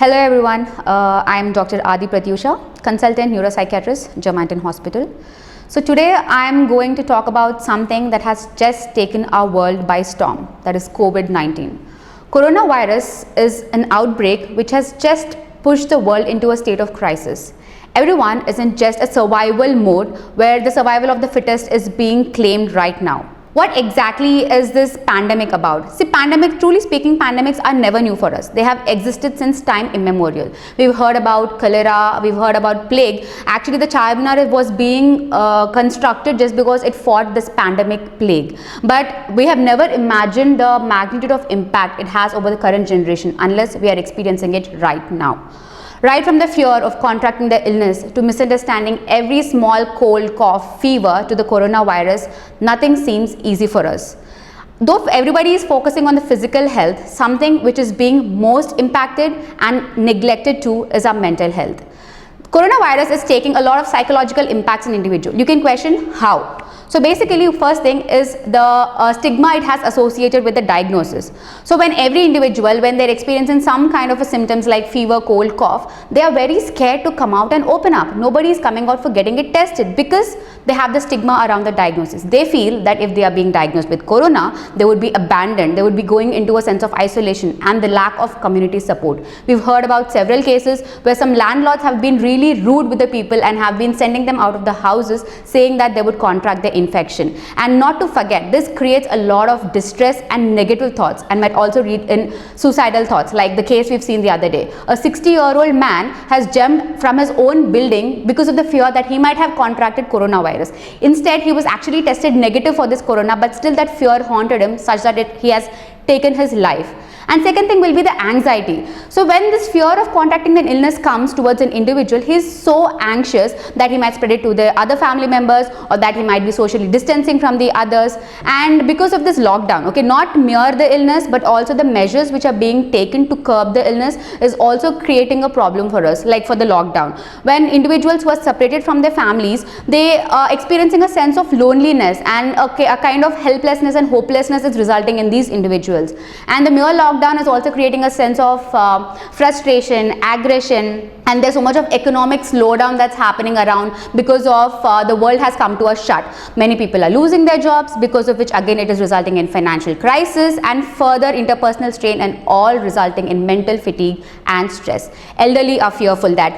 Hello everyone, I am Dr. Adi Pratyusha, consultant neuropsychiatrist, Germantown Hospital. So today I am going to talk about something that has just taken our world by storm, that is COVID-19. Coronavirus is an outbreak which has just pushed the world into a state of crisis. Everyone is in just a survival mode where the survival of the fittest is being claimed right now. What exactly is this pandemic about? See, truly speaking, pandemics are never new for us. They have existed since time immemorial. We've heard about cholera, we've heard about plague. Actually, the China was being constructed just because it fought this pandemic plague. But we have never imagined the magnitude of impact it has over the current generation unless we are experiencing it right now. Right from the fear of contracting the illness to misunderstanding every small cold, cough, fever to the coronavirus, nothing seems easy for us. Though everybody is focusing on the physical health, something which is being most impacted and neglected too is our mental health. Coronavirus is taking a lot of psychological impacts in individuals. You can question how. So basically, first thing is the stigma it has associated with the diagnosis. So when every individual, when they're experiencing some kind of a symptoms like fever, cold, cough, they are very scared to come out and open up. Nobody is coming out for getting it tested because they have the stigma around the diagnosis. They feel that if they are being diagnosed with corona, they would be abandoned, they would be going into a sense of isolation and the lack of community support. We've heard about several cases where some landlords have been really rude with the people and have been sending them out of the houses saying that they would contract the infection. And not to forget, this creates a lot of distress and negative thoughts and might also lead in suicidal thoughts, like the case we've seen the other day. A 60-year-old man has jumped from his own building because of the fear that he might have contracted coronavirus. Instead, he was actually tested negative for this corona, but still that fear haunted him such that he has taken his life. And second thing will be the anxiety. So when this fear of contracting an illness comes towards an individual, he is so anxious that he might spread it to the other family members, or that he might be socially distancing from the others. And because of this lockdown, okay, not mere the illness but also the measures which are being taken to curb the illness is also creating a problem for us, like for the lockdown. When individuals who are separated from their families, they are experiencing a sense of loneliness and a kind of helplessness and hopelessness is resulting in these individuals. And the mere lockdown is also creating a sense of frustration, aggression, and there's so much of economic slowdown that's happening around because of the world has come to a shut. Many people are losing their jobs, because of which again it is resulting in financial crisis and further interpersonal strain, and all resulting in mental fatigue and stress. Elderly are fearful that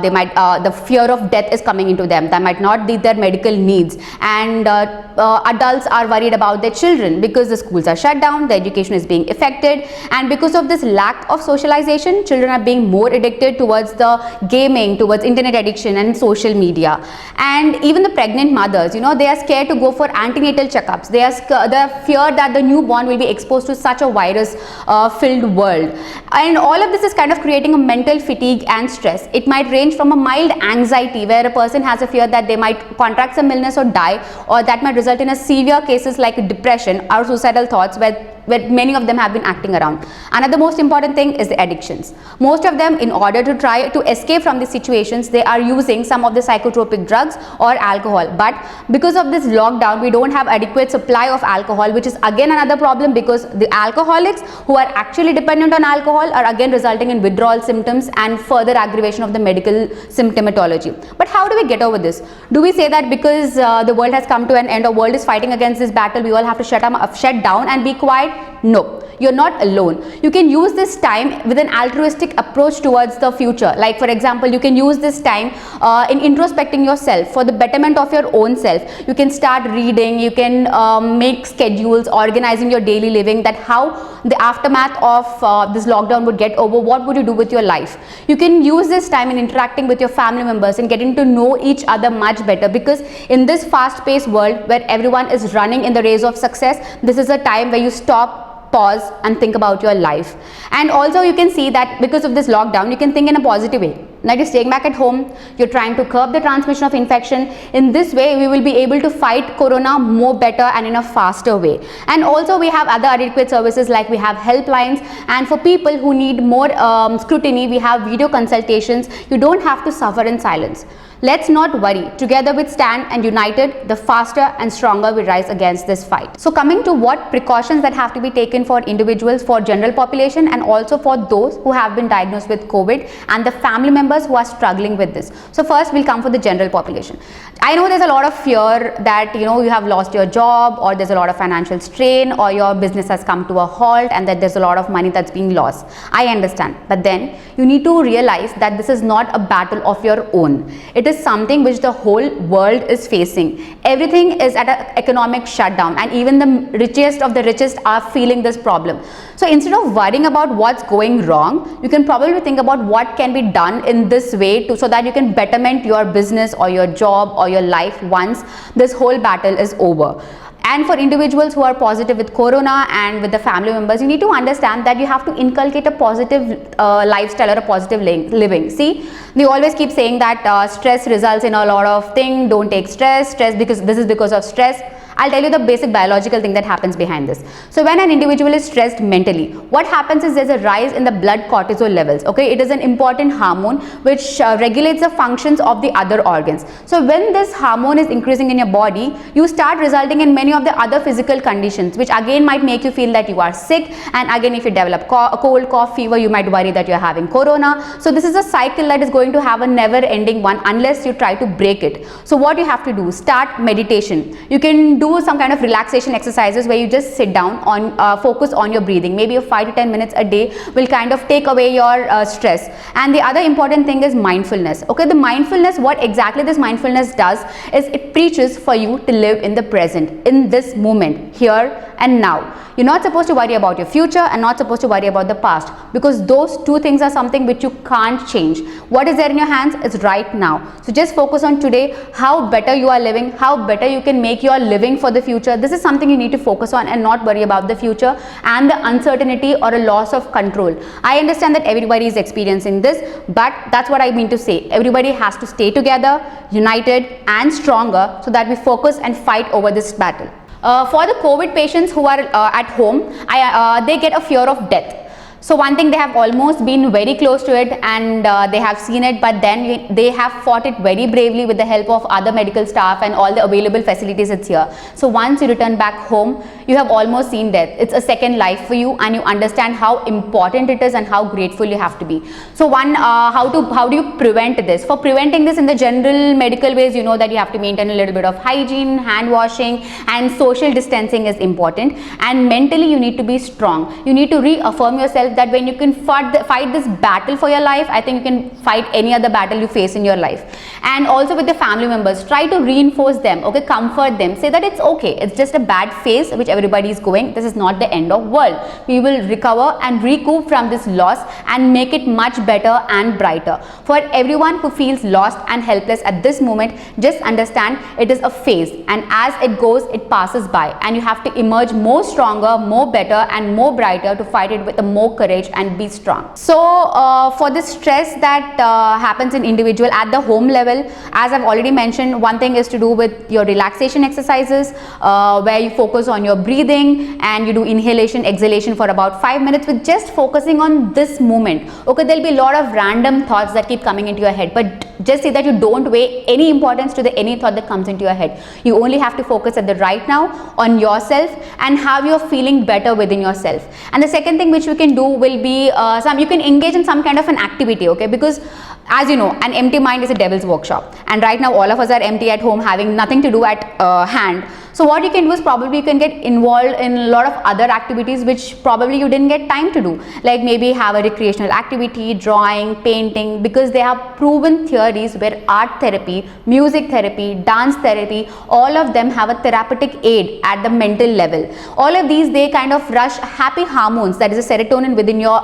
they might the fear of death is coming into them. That might not be their medical needs, and adults are worried about their children because the schools are shut down, the education is being affected, and because of this lack of socialization, children are being more addicted towards the gaming, towards internet addiction and social media. And even the pregnant mothers, you know, they are scared to go for antenatal checkups. They fear that the newborn will be exposed to such a virus filled world. And all of this is kind of creating a mental fatigue and stress. It might range from a mild anxiety where a person has a fear that they might contract some illness or die, or that might result in a severe cases like depression or suicidal thoughts where many of them have been acting around. Another most important thing is the addictions. Most of them, in order to try to escape from these situations, they are using some of the psychotropic drugs or alcohol. But because of this lockdown, we don't have adequate supply of alcohol, which is again another problem, because the alcoholics who are actually dependent on alcohol are again resulting in withdrawal symptoms and further aggravation of the medical symptomatology. But how do we get over this? Do we say that because the world has come to an end, or world is fighting against this battle, we all have to shut down and be quiet? No, you're not alone. You can use this time with an altruistic approach towards the future. Like for example, you can use this time in introspecting yourself for the betterment of your own self. You can start reading, you can make schedules, organizing your daily living, that how the aftermath of this lockdown would get over, what would you do with your life. You can use this time in interacting with your family members and getting to know each other much better, because in this fast-paced world where everyone is running in the race of success, this is a time where you stop, pause and think about your life. And also you can see that because of this lockdown, you can think in a positive way. Now you're staying back at home, you're trying to curb the transmission of infection. In this way, we will be able to fight corona more better and in a faster way. And also we have other adequate services, like we have helplines, and for people who need more scrutiny, we have video consultations. You don't have to suffer in silence. Let's not worry. Together we stand, and united, the faster and stronger we rise against this fight. So coming to what precautions that have to be taken for individuals, for general population, and also for those who have been diagnosed with COVID and the family members who are struggling with this. So first we'll come for the general population. I know there's a lot of fear that you have lost your job, or there's a lot of financial strain, or your business has come to a halt, and that there's a lot of money that's being lost. I understand, but then you need to realize that this is not a battle of your own. It is something which the whole world is facing. Everything is at an economic shutdown, and even the richest of the richest are feeling this problem. So instead of worrying about what's going wrong, you can probably think about what can be done in this way so that you can betterment your business or your job or your life once this whole battle is over. And for individuals who are positive with corona and with the family members, you need to understand that you have to inculcate a positive lifestyle or a positive living. See, they always keep saying that stress results in a lot of things. Don't take stress because this is because of stress. I'll tell you the basic biological thing that happens behind this. So when an individual is stressed mentally, what happens is there's a rise in the blood cortisol levels. Okay, it is an important hormone which regulates the functions of the other organs. So when this hormone is increasing in your body, you start resulting in many of the other physical conditions, which again might make you feel that you are sick. And again, if you develop cold, cough, fever, you might worry that you're having corona. So this is a cycle that is going to have a never-ending one unless you try to break it. So what you have to do, start meditation. You can do some kind of relaxation exercises where you just sit down on focus on your breathing. Maybe a 5 to 10 minutes a day will kind of take away your stress. And the other important thing is mindfulness. Okay, the mindfulness, what exactly this mindfulness does is it preaches for you to live in the present, in this moment, here and now. You're not supposed to worry about your future and not supposed to worry about the past, because those two things are something which you can't change. What is there in your hands is right now. So just focus on today, how better you are living, how better you can make your living for the future. This is something you need to focus on and not worry about the future and the uncertainty or a loss of control. I understand that everybody is experiencing this, but that's what I mean to say. Everybody has to stay together, united and stronger, so that we focus and fight over this battle. For the COVID patients who are at home, they get a fear of death. So one thing, they have almost been very close to it and they have seen it, but then they have fought it very bravely with the help of other medical staff and all the available facilities it's here. So once you return back home, you have almost seen death. It's a second life for you, and you understand how important it is and how grateful you have to be. So how do you prevent this? For preventing this in the general medical ways, you know that you have to maintain a little bit of hygiene, hand washing, and social distancing is important. And mentally, you need to be strong. You need to reaffirm yourself that when you can fight this battle for your life, I think you can fight any other battle you face in your life. And also with the family members, try to reinforce them, okay, comfort them, say that it's okay, it's just a bad phase which everybody is going, this is not the end of world. We will recover and recoup from this loss and make it much better and brighter. For everyone who feels lost and helpless at this moment, just understand it is a phase, and as it goes, it passes by, and you have to emerge more stronger, more better and more brighter to fight it with a more courage and be strong. So for the stress that happens in individual at the home level, as I've already mentioned, one thing is to do with your relaxation exercises where you focus on your breathing and you do inhalation, exhalation for about 5 minutes with just focusing on this moment. Okay, there'll be a lot of random thoughts that keep coming into your head, but just see that you don't weigh any importance to any thought that comes into your head. You only have to focus at the right now on yourself and how you're feeling better within yourself. And the second thing which you can do will be you can engage in some kind of an activity, okay, because as you know, an empty mind is a devil's workshop, and right now all of us are empty at home, having nothing to do at hand. So what you can do is probably you can get involved in a lot of other activities which probably you didn't get time to do, like maybe have a recreational activity, drawing, painting, because they have proven theories where art therapy, music therapy, dance therapy, all of them have a therapeutic aid at the mental level. All of these, they kind of rush happy hormones, that is a serotonin within your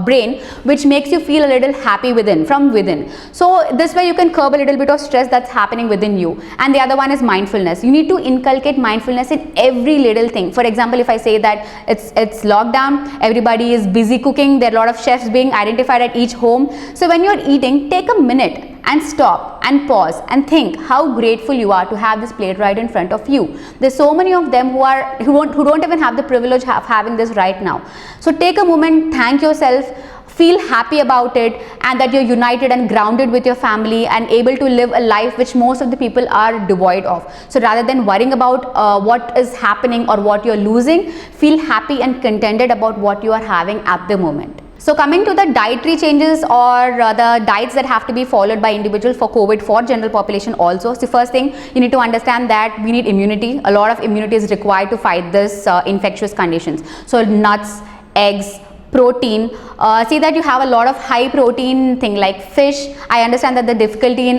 brain, which makes you feel a little happy from within. So this way you can curb a little bit of stress that's happening within you. And the other one is mindfulness. You need to inculcate mindfulness in every little thing. For example, if I say that it's lockdown, everybody is busy cooking, there are a lot of chefs being identified at each home. So when you're eating, take a minute and stop and pause and think how grateful you are to have this plate right in front of you. There's so many of them who don't even have the privilege of having this right now. So take a moment, thank yourself. feel happy about it, and that you're united and grounded with your family and able to live a life which most of the people are devoid of. So rather than worrying about what is happening or what you're losing, feel happy and contented about what you are having at the moment. So coming to the dietary changes or the diets that have to be followed by individuals for COVID for general population also. So first thing, you need to understand that we need immunity. A lot of immunity is required to fight this infectious conditions. So nuts, eggs, protein, see that you have a lot of high protein thing like fish. I understand that the difficulty in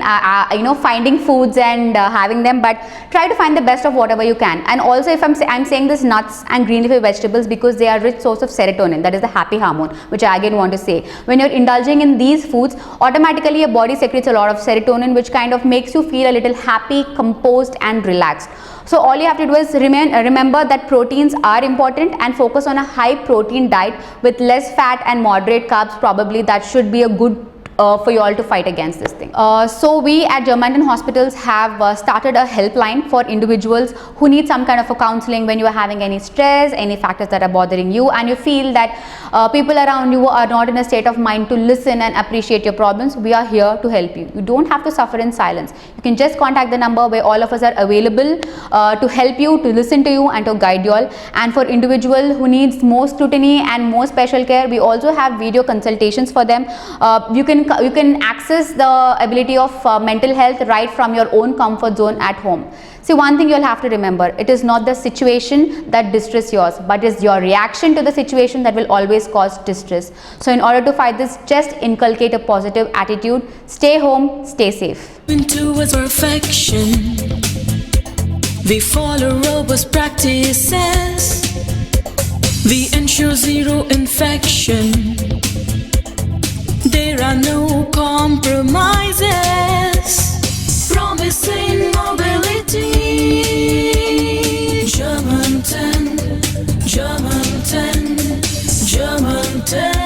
finding foods and having them, but try to find the best of whatever you can. And also, if I'm saying this nuts and green leafy vegetables because they are rich source of serotonin, that is the happy hormone, which I again want to say. When you're indulging in these foods, automatically your body secretes a lot of serotonin, which kind of makes you feel a little happy, composed and relaxed. So all you have to do is remember that proteins are important and focus on a high protein diet with less fat and moderate carbs. Probably that should be a good for you all to fight against this thing. So we at Germantown Hospitals have started a helpline for individuals who need some kind of a counseling when you are having any stress, any factors that are bothering you, and you feel that people around you are not in a state of mind to listen and appreciate your problems. We are here to help you. You don't have to suffer in silence. You can just contact the number where all of us are available to help you, to listen to you and to guide you all. And for individual who needs more scrutiny and more special care, we also have video consultations for them. You can access the ability of mental health right from your own comfort zone at home. See, one thing you'll have to remember, it is not the situation that distress yours, but it's your reaction to the situation that will always cause distress. So in order to fight this, just inculcate a positive attitude, stay home, stay safe. Towards perfection, we follow robust practices, we ensure zero infection. There are no compromises, promising mobility. Germantown, Germantown, Germantown.